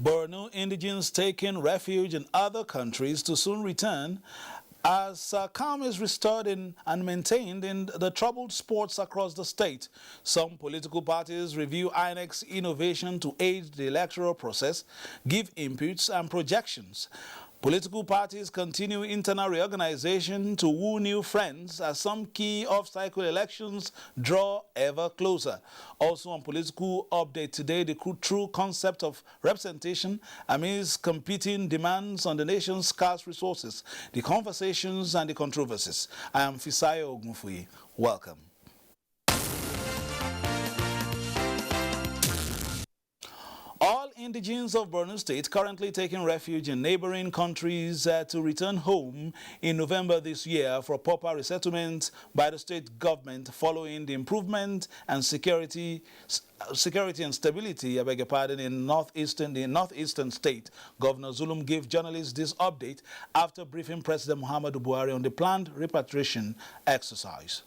Borno indigents taking refuge in other countries to soon return as calm is restored and maintained in the troubled spots across the state. Some political parties review INEC's innovation to aid the electoral process, give inputs and projections. Political parties continue internal reorganization to woo new friends as some key off-cycle elections draw ever closer. Also on political update today, the true concept of representation amidst competing demands on the nation's scarce resources, the conversations and the controversies. I am Fisayo Ogunfuyi. Welcome. All indigents of Borno State currently taking refuge in neighboring countries to return home in November this year for proper resettlement by the state government following the improvement and security and stability, I beg your pardon, in the northeastern state. Governor Zulum gave journalists this update after briefing President Muhammadu Buhari on the planned repatriation exercise.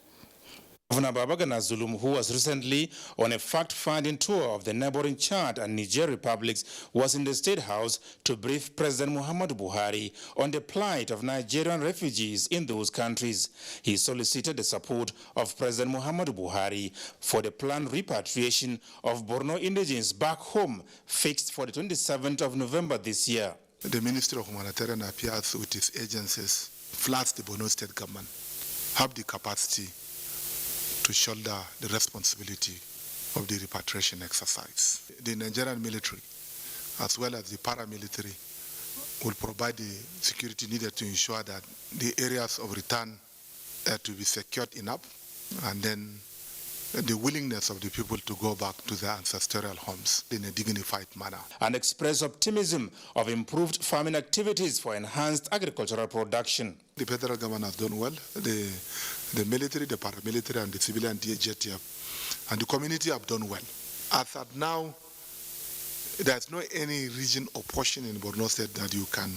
Governor Babagana Zulum, who was recently on a fact-finding tour of the neighboring Chad and Niger republics, was in the State House to brief President Muhammadu Buhari on the plight of Nigerian refugees in those countries. He solicited the support of President Muhammadu Buhari for the planned repatriation of Borno indigents back home, fixed for the 27th of November this year. The Ministry of Humanitarian Affairs with its agencies, plus the Borno State government, have the capacity to shoulder the responsibility of the repatriation exercise. The Nigerian military, as well as the paramilitary, will provide the security needed to ensure that the areas of return are to be secured enough, and then the willingness of the people to go back to their ancestral homes in a dignified manner. And express optimism of improved farming activities for enhanced agricultural production. The federal government has done well. The military, the paramilitary, and the civilian JTF, and the community have done well. As at now, there's no any region or portion in Borno State that you can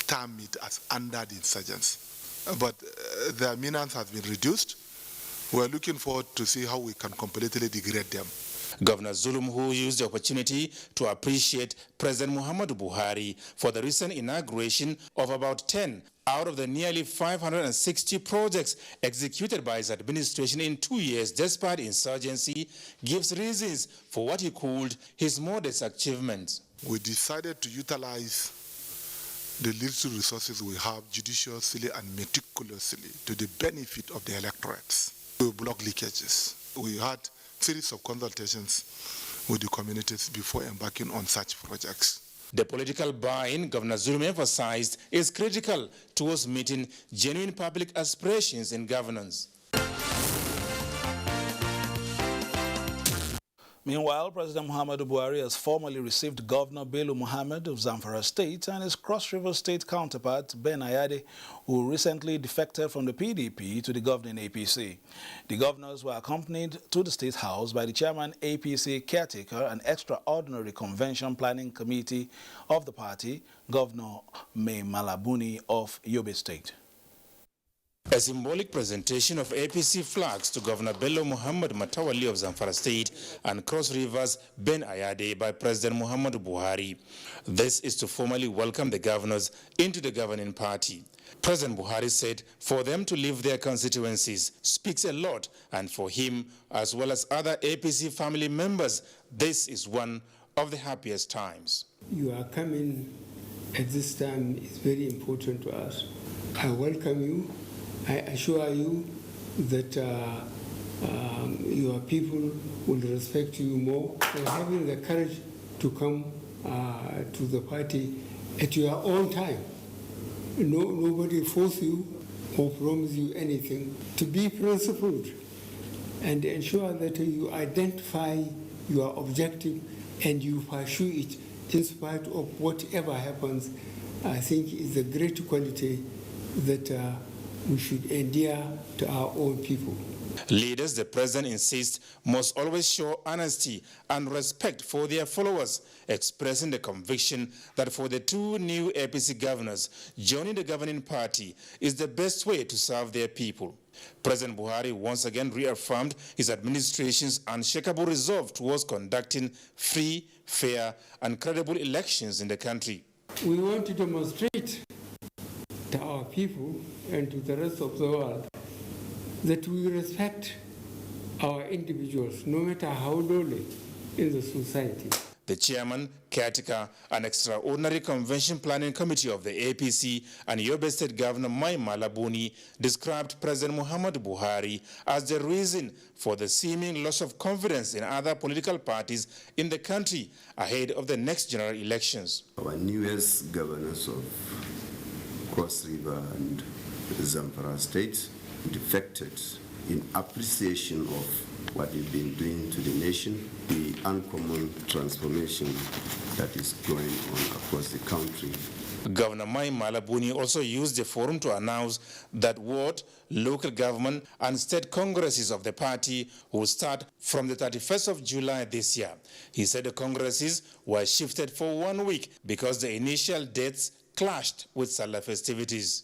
term it as under the insurgents. But their menace has been reduced. We're looking forward to see how we can completely degrade them. Governor Zulum, who used the opportunity to appreciate President Muhammadu Buhari for the recent inauguration of about 10 out of the nearly 560 projects executed by his administration in 2 years despite insurgency, gives reasons for what he called his modest achievements. We decided to utilize the little resources we have judiciously and meticulously to the benefit of the electorates. We block leakages. We had a series of consultations with the communities before embarking on such projects. The political buy-in Governor Zulum emphasized is critical towards meeting genuine public aspirations in governance. Meanwhile, President Muhammadu Buhari has formally received Governor Bello Muhammad of Zamfara State and his Cross River State counterpart, Ben Ayade, who recently defected from the PDP to the governing APC. The governors were accompanied to the State House by the Chairman APC Caretaker and Extraordinary Convention Planning Committee of the party, Governor Mai Malabuni of Yobe State. A symbolic presentation of APC flags to Governor Bello Muhammad Matawali of Zamfara State and Cross Rivers Ben Ayade by President Muhammadu Buhari. This is to formally welcome the governors into the governing party. President Buhari said for them to leave their constituencies speaks a lot, and for him, as well as other APC family members, this is one of the happiest times. You are coming at this time is very important to us. I welcome you. I assure you that your people will respect you more for having the courage to come to the party at your own time. Nobody force you or promise you anything. To be principled and ensure that you identify your objective and you pursue it in spite of whatever happens, I think is a great quality that we should endear to our own people. Leaders, the president insists, must always show honesty and respect for their followers, expressing the conviction that for the two new APC governors, joining the governing party is the best way to serve their people. President Buhari once again reaffirmed his administration's unshakable resolve towards conducting free, fair, and credible elections in the country. We want to demonstrate to our people and to the rest of the world that we respect our individuals, no matter how lowly in the society. The chairman, caretaker, and extraordinary convention planning committee of the APC and Yobe State Governor Mai Malabuni described President Muhammadu Buhari as the reason for the seeming loss of confidence in other political parties in the country ahead of the next general elections. Our newest governors of Cross River and Zamfara states defected in appreciation of what they've been doing to the nation, the uncommon transformation that is going on across the country. Governor Mai Malabuni also used the forum to announce that ward, local government, and state congresses of the party will start from the 31st of July this year. He said the congresses were shifted for 1 week because the initial dates clashed with Salah festivities.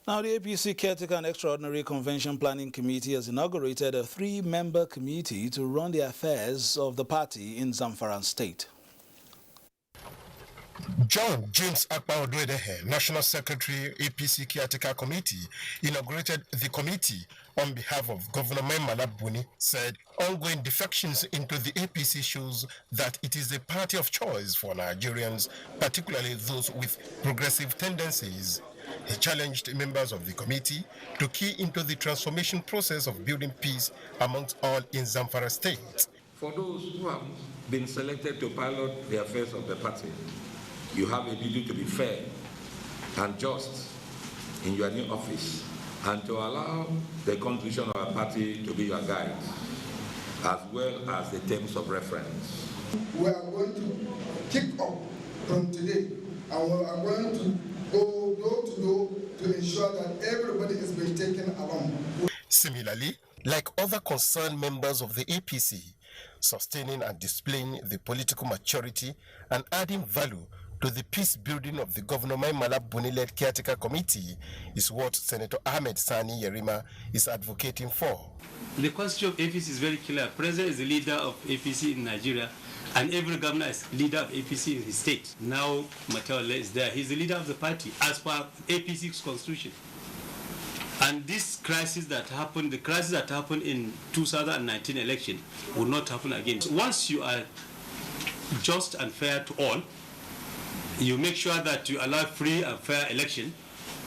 Now, the APC Caretaker and Extraordinary Convention Planning Committee has inaugurated a 3-member committee to run the affairs of the party in Zamfara State. John James Akpa-Odoedehe, National Secretary, APC Caretaker Committee, inaugurated the committee on behalf of Governor Mai Malabuni, said ongoing defections into the APC shows that it is the party of choice for Nigerians, particularly those with progressive tendencies. He challenged members of the committee to key into the transformation process of building peace amongst all in Zamfara State. For those who have been selected to pilot the affairs of the party, you have a duty to be fair and just in your new office and to allow the constitution of our party to be your guide, as well as the terms of reference. We are going to kick off from today, and we are going to go door to door to ensure that everybody is being taken along. Similarly, like other concerned members of the APC, sustaining and displaying the political maturity and adding value to the peace building of the Governor Mai Malabuni-led Caretaker Committee is what Senator Ahmed Sani Yerima is advocating for. The constitution of APC is very clear. President is the leader of APC in Nigeria, and every governor is leader of APC in his state. Now Matawale is there. He's the leader of the party as per APC's constitution. And this crisis that happened, the crisis that happened in 2019 election will not happen again. Once you are just and fair to all, you make sure that you allow free and fair election,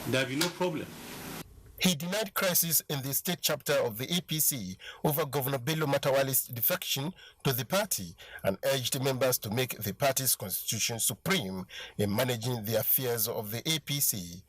there will be no problem. He denied crisis in the state chapter of the APC over Governor Bello Matawale's defection to the party and urged members to make the party's constitution supreme in managing the affairs of the APC.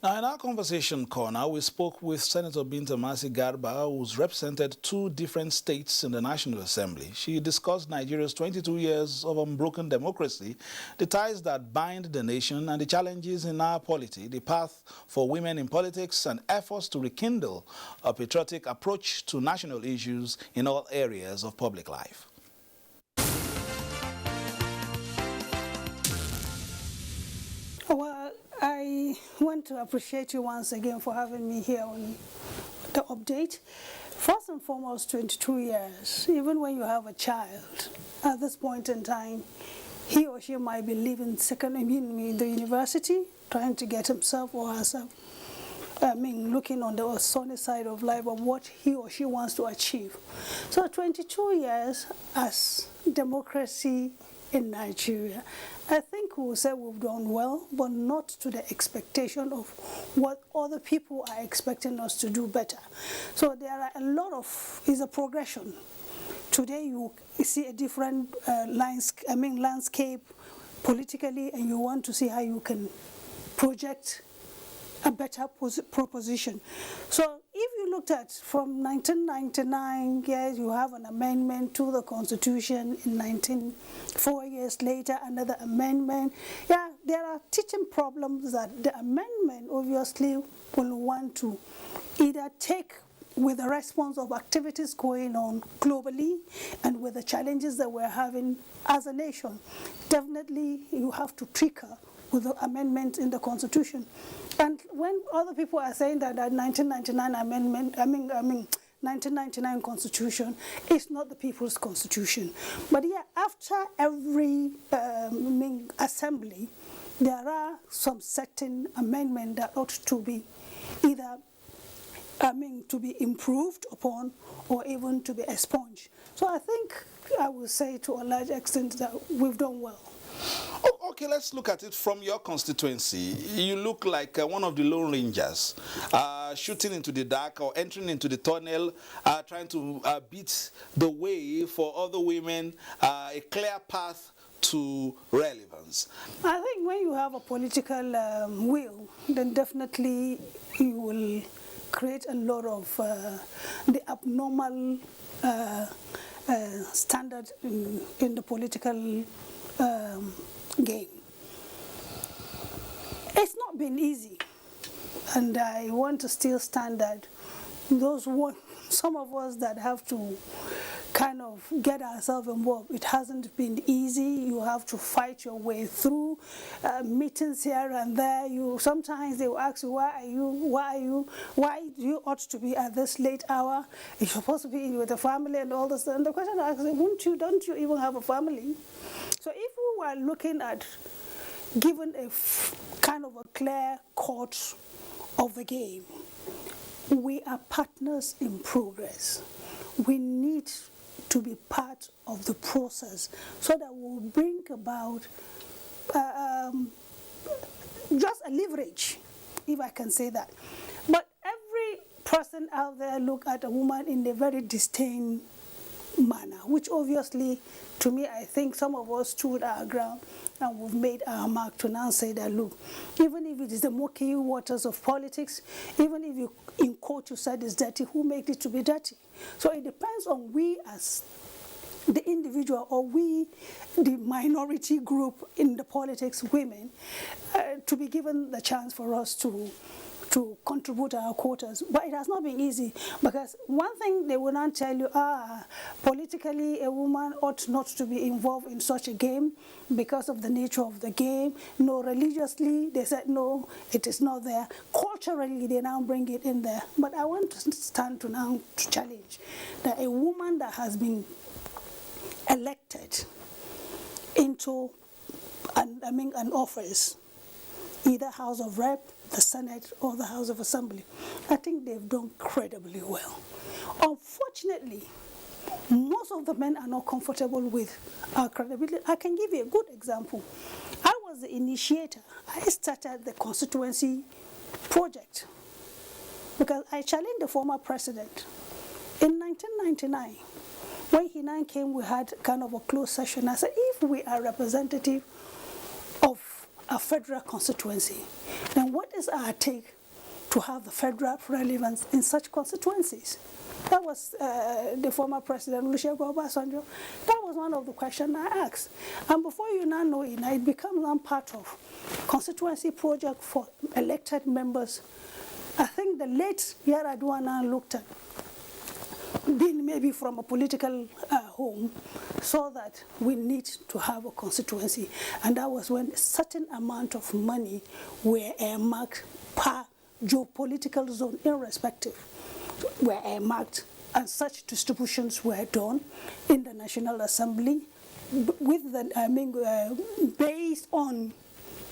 Now, in our conversation corner, we spoke with Senator Binta Masi Garba, who's represented 2 different states in the National Assembly. She discussed Nigeria's 22 years of unbroken democracy, the ties that bind the nation and the challenges in our polity, the path for women in politics, and efforts to rekindle a patriotic approach to national issues in all areas of public life. Well, I want to appreciate you once again for having me here on the update. First and foremost, 22 years, even when you have a child, at this point in time, he or she might be leaving the university, trying to get himself or herself, looking on the sunny side of life of what he or she wants to achieve. So 22 years as democracy in Nigeria. I think we'll say we've done well, but not to the expectation of what other people are expecting us to do better. So there are a lot of, it's a progression. Today you see a different landscape politically, and you want to see how you can project a better proposition. So if you looked at from 1999, yes, you have an amendment to the Constitution. In 4 years later, another amendment. Yeah, there are teaching problems that the amendment obviously will want to either take with the response of activities going on globally and with the challenges that we're having as a nation. Definitely, you have to trigger with the amendment in the Constitution. And when other people are saying that that 1999 amendment, 1999 Constitution is not the people's Constitution. But yeah, after every assembly, there are some certain amendments that ought to be either to be improved upon or even to be expunged. So I think I would say to a large extent that we've done well. Oh, okay, let's look at it from your constituency. You look like one of the Lone Rangers, shooting into the dark or entering into the tunnel, trying to beat the way for other women, a clear path to relevance. I think when you have a political will, then definitely you will create a lot of the abnormal standard in the political game. It's not been easy, and I want to still stand that some of us that have to kind of get ourselves involved, it hasn't been easy. You have to fight your way through meetings here and there. Sometimes they will ask you, why do you ought to be at this late hour? You're supposed to be with the family and all this. And the question I ask is, don't you even have a family? So if we were looking at given a kind of a clear course of the game, we are partners in progress. We need to be part of the process so that we'll bring about just a leverage, if I can say that. But every person out there look at a woman in a very disdain manner, which obviously, to me, I think some of us stood our ground and we've made our mark to now say that, look, even if it is the murky waters of politics, even if you, in court, you said it's dirty, who made it to be dirty? So it depends on we as the individual or we, the minority group in the politics, women, to be given the chance for us to contribute our quotas. But it has not been easy, because one thing they will not tell you, politically a woman ought not to be involved in such a game because of the nature of the game. No, religiously, they said no, it is not there. Culturally, they now bring it in there. But I want to stand to now to challenge that a woman that has been elected into an office, either House of Rep, the Senate, or the House of Assembly, I think they've done incredibly well. Unfortunately, most of the men are not comfortable with our credibility. I can give you a good example. I was the initiator. I started the constituency project because I challenged the former president in 1999. When he now came, we had kind of a closed session. I said, if we are representative of a federal constituency, then what is our take to have the federal relevance in such constituencies? That was the former president, Olusegun Obasanjo. That was one of the questions I asked. And before you now know it, it becomes one part of constituency project for elected members. I think the late Yar'Adua now looked at being maybe from a political home, saw that we need to have a constituency. And that was when a certain amount of money were earmarked per geopolitical zone, irrespective, were earmarked, and such distributions were done in the National Assembly with the, based on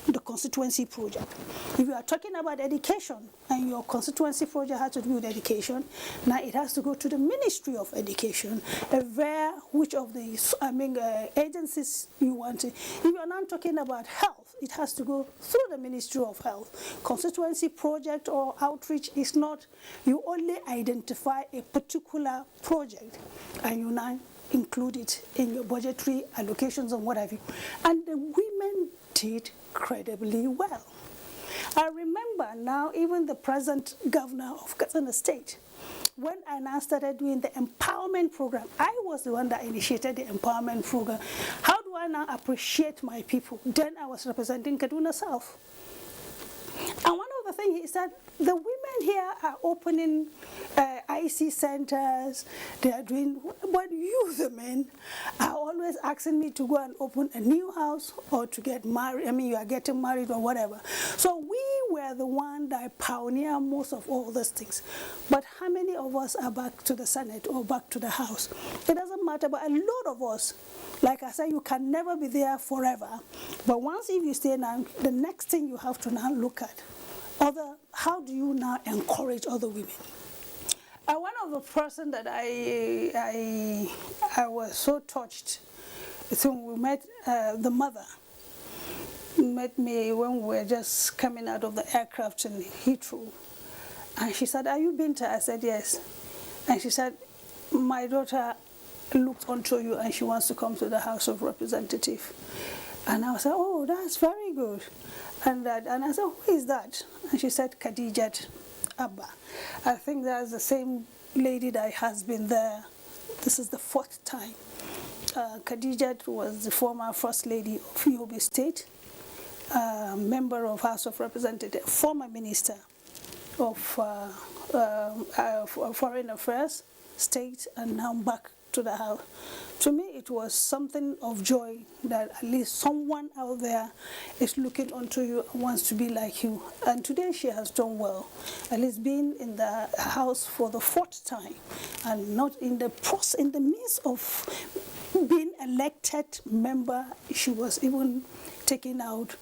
the constituency project. If you are talking about education and your constituency project has to do with education, now it has to go to the Ministry of Education, which of the agencies you want to. If you are not talking about health, it has to go through the Ministry of Health. Constituency project or outreach is not, you only identify a particular project and you now include it in your budgetary allocations and what have you. And the women did incredibly well. I remember now even the present governor of Katsina State, when I now started doing the empowerment program, I was the one that initiated the empowerment program. How do I now appreciate my people? Then I was representing Kaduna South. And one of the things is that the women here are opening IC centers, they are doing, but you, the men, are always asking me to go and open a new house or to get married. I mean, you are getting married or whatever. So we were the one that pioneered most of all these things. But how many of us are back to the Senate or back to the House? It doesn't matter, but a lot of us, like I said, you can never be there forever. But once if you stay now, the next thing you have to now look at, how do you now encourage other women? One of the person that I was so touched, so we met the mother, met me when we were just coming out of the aircraft in Heathrow. And she said, "Are you Binta?" I said, "Yes." And she said, "My daughter looked onto you and she wants to come to the House of Representatives." And I said, "Oh, that's very good." And I said, "Who is that?" And she said, "Khadijat Abba." I think that's the same lady that has been there. This is the 4th time. Khadijat was the former First Lady of Yobe State, member of House of Representatives, former Minister of Foreign Affairs, State, and now back to the House. To me, it was something of joy that at least someone out there is looking onto you and wants to be like you. And today she has done well, at least being in the House for the 4th time, and not in the midst of being elected member, she was even taken out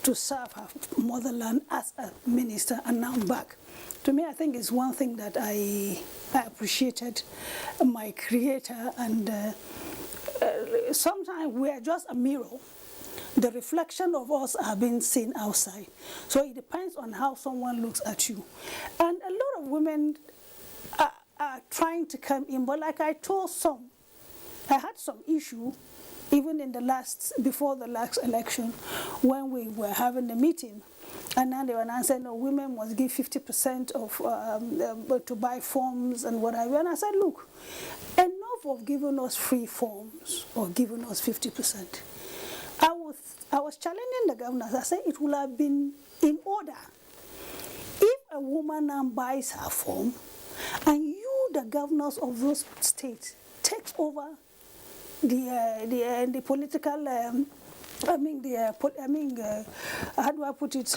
to serve her motherland as a minister, and now back. To me, I think it's one thing that I appreciated my creator, and sometimes we are just a mirror. The reflection of us are being seen outside. So it depends on how someone looks at you. And a lot of women are trying to come in, but like I told some, I had some issue even in before the last election when we were having the meeting. And now they were saying, "No, women must give 50% of to buy forms and what have you." And I said, "Look, enough of giving us free forms or giving us 50%. I was challenging the governors. I said it would have been in order if a woman now buys her form and you, the governors of those states, takes over the political. How do I put it?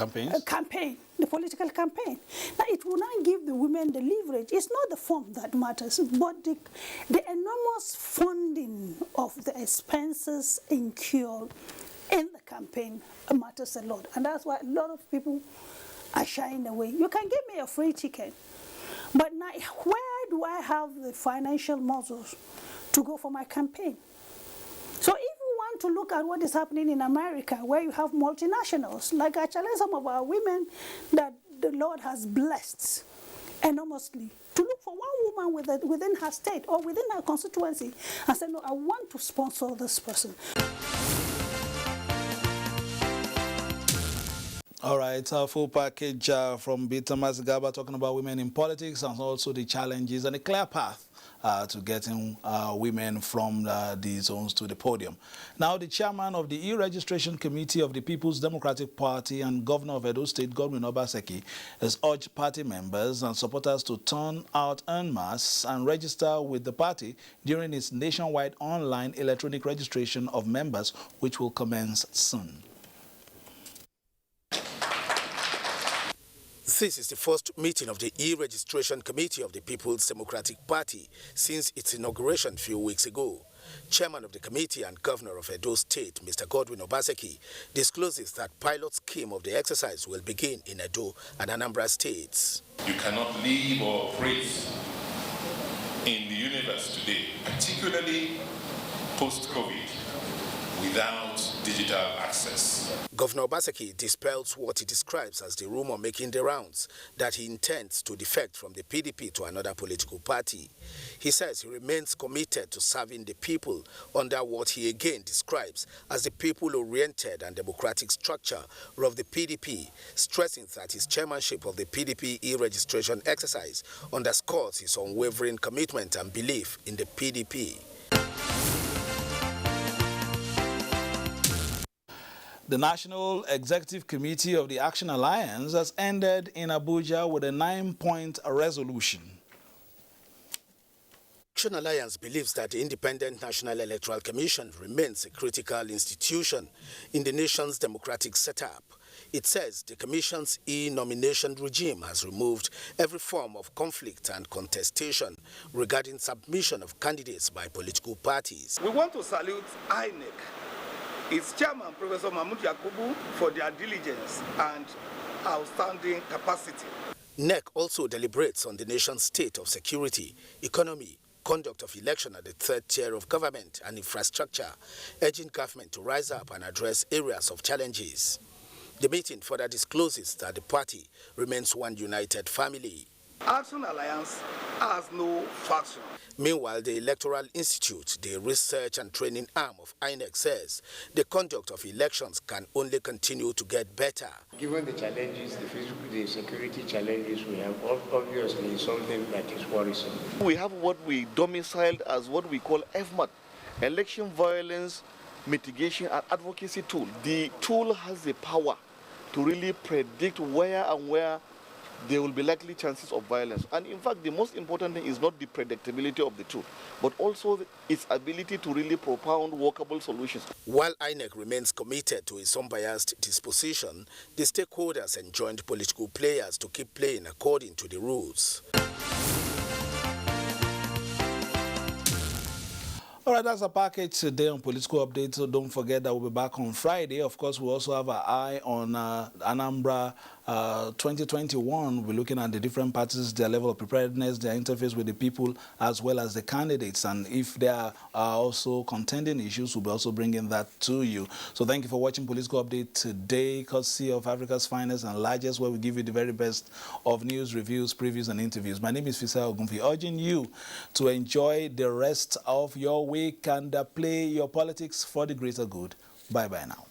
Campaign, the political campaign. Now, it will not give the women the leverage. It's not the form that matters, but the enormous funding of the expenses incurred in the campaign matters a lot. And that's why a lot of people are shying away. You can give me a free ticket, but now where do I have the financial muscles to go for my campaign? So if we want to look at what is happening in America, where you have multinationals, like I challenge some of our women that the Lord has blessed enormously, to look for one woman within her state or within her constituency and say, "No, I want to sponsor this person." All right, our full package from Binta Mazigaba talking about women in politics and also the challenges and a clear path to getting women from the zones to the podium. Now, the chairman of the e-registration committee of the People's Democratic Party and governor of Edo State, Godwin Obaseki, has urged party members and supporters to turn out en masse and register with the party during its nationwide online electronic registration of members, which will commence soon. This is the first meeting of the e-registration committee of the People's Democratic Party since its inauguration a few weeks ago. Chairman of the committee and governor of Edo State, Mr. Godwin Obaseki, discloses that pilot scheme of the exercise will begin in Edo and Anambra states. You cannot live or operate in the universe today, particularly post-COVID, without digital access. Governor Obaseki dispels what he describes as the rumor making the rounds that he intends to defect from the PDP to another political party. He says he remains committed to serving the people under what he again describes as the people-oriented and democratic structure of the PDP, stressing that his chairmanship of the PDP e-registration exercise underscores his unwavering commitment and belief in the PDP. The National Executive Committee of the Action Alliance has ended in Abuja with a 9-point resolution. Action Alliance believes that the Independent National Electoral Commission remains a critical institution in the nation's democratic setup. It says the Commission's e-nomination regime has removed every form of conflict and contestation regarding submission of candidates by political parties. We want to salute INEC, its chairman, Professor Mahmoud Yakubu, for their diligence and outstanding capacity. NEC also deliberates on the nation's state of security, economy, conduct of election at the third tier of government and infrastructure, urging government to rise up and address areas of challenges. The meeting further discloses that the party remains one united family. Action Alliance has no faction. Meanwhile, the Electoral Institute, the research and training arm of INEC, says the conduct of elections can only continue to get better. Given the challenges, the security challenges we have, obviously something that is worrisome. We have what we domiciled as what we call EVMAT, Election Violence Mitigation and Advocacy Tool. The tool has the power to really predict where there will be likely chances of violence. And in fact, the most important thing is not the predictability of the tool, but also its ability to really propound workable solutions. While INEC remains committed to its unbiased disposition, the stakeholders enjoined political players to keep playing according to the rules. All right, that's a package today on Political Update, so don't forget that we'll be back on Friday. Of course, we also have our eye on Anambra 2021. We're looking at the different parties, their level of preparedness, their interface with the people, as well as the candidates. And if there are also contending issues, we'll be also bringing that to you. So thank you for watching Political Update today, courtesy of Africa's finest and largest, where we give you the very best of news, reviews, previews, and interviews. My name is Fisai Ogunfi, urging you to enjoy the rest of your week and play your politics for the greater good. Bye-bye now.